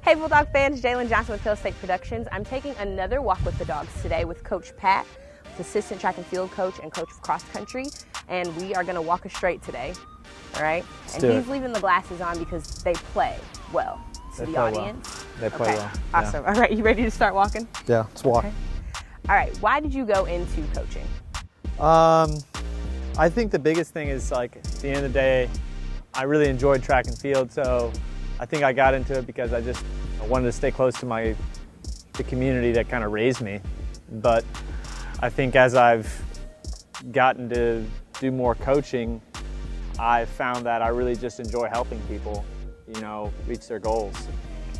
Hey Bulldog fans, Jalyn with Hill State Productions. I'm taking another walk with the dogs today with Coach Pat, assistant track and field coach and coach of cross country, and we are going to walk a straight today, all right? And he's leaving the glasses on because they play well to the audience. Well. They play well. Awesome. Yeah. All right, you ready to start walking? Yeah, let's walk. Okay. All right, why did you go into coaching? I think the biggest thing is, like, at the end of the day, I really enjoyed track and field, so I think I got into it because I wanted to stay close to the community that kind of raised me. But I think as I've gotten to do more coaching, I've found that I really just enjoy helping people, reach their goals.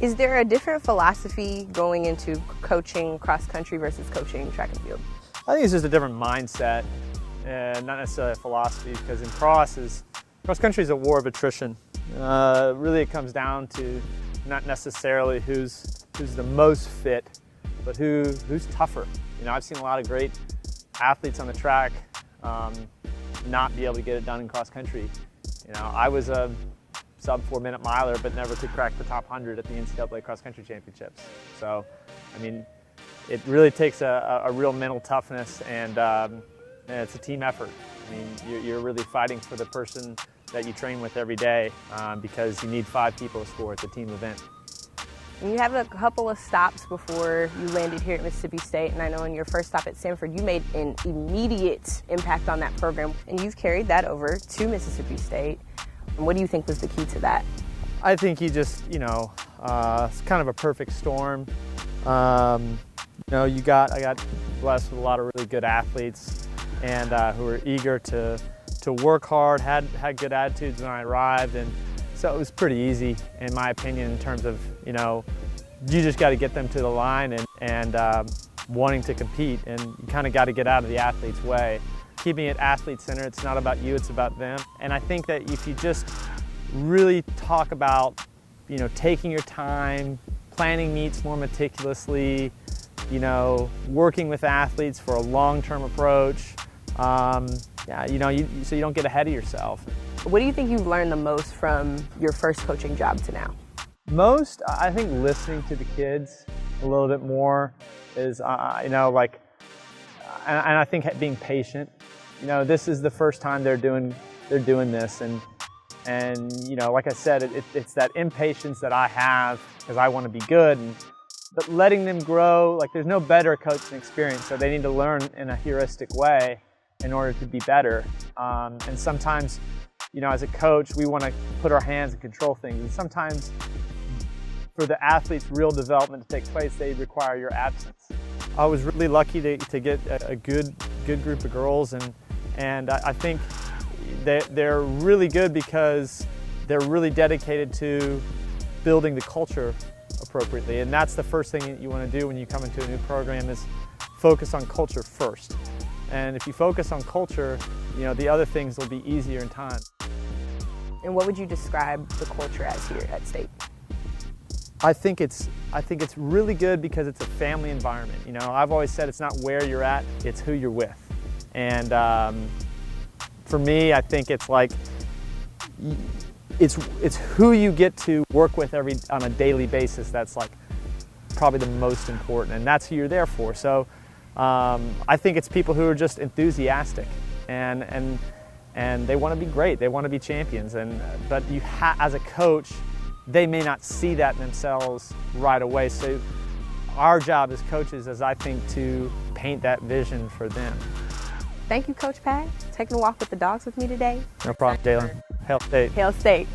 Is there a different philosophy going into coaching cross country versus coaching track and field? I think it's just a different mindset, and not necessarily a philosophy, because in cross country is a war of attrition. Really it comes down to not necessarily who's the most fit, but who's tougher. I've seen a lot of great athletes on the track not be able to get it done in cross country. I was a sub 4-minute miler, but never could crack the top 100 at the NCAA cross country championships. So, it really takes a real mental toughness, and it's a team effort. You're really fighting for the person that you train with every day, because you need 5 people to score. It's a team event. And you have a couple of stops before you landed here at Mississippi State, and I know in your first stop at Stanford, you made an immediate impact on that program, and you've carried that over to Mississippi State. And what do you think was the key to that? I think you just, it's kind of a perfect storm. I got blessed with a lot of really good athletes, and who were eager to work hard, had good attitudes when I arrived, and so it was pretty easy, in my opinion, in terms of, you just got to get them to the line and wanting to compete, and you kind of got to get out of the athlete's way. Keeping it athlete-centered, it's not about you, it's about them. And I think that if you just really talk about, taking your time, planning meets more meticulously, working with athletes for a long-term approach, so you don't get ahead of yourself. What do you think you've learned the most from your first coaching job to now? Most, I think, listening to the kids a little bit more is, and I think being patient. This is the first time they're doing this, and like I said, it's that impatience that I have because I want to be good, but letting them grow. Like, there's no better coaching experience, so they need to learn in a heuristic way in order to be better. And sometimes, as a coach, we want to put our hands and control things. And sometimes for the athlete's real development to take place, they require your absence. I was really lucky to get a good group of girls, and I think they're really good because they're really dedicated to building the culture appropriately. And that's the first thing that you want to do when you come into a new program, is focus on culture first. And if you focus on culture, the other things will be easier in time. And what would you describe the culture as here at State? I think it's really good because it's a family environment. I've always said it's not where you're at, it's who you're with. And for me, I think it's like it's who you get to work with on a daily basis. That's like probably the most important, and that's who you're there for. So I think it's people who are just enthusiastic and they want to be great. They want to be champions. But as a coach, they may not see that in themselves right away. So our job as coaches is, I think, to paint that vision for them. Thank you, Coach Pat, taking a walk with the dogs with me today. No problem, Jalyn. Hail State. Hail State.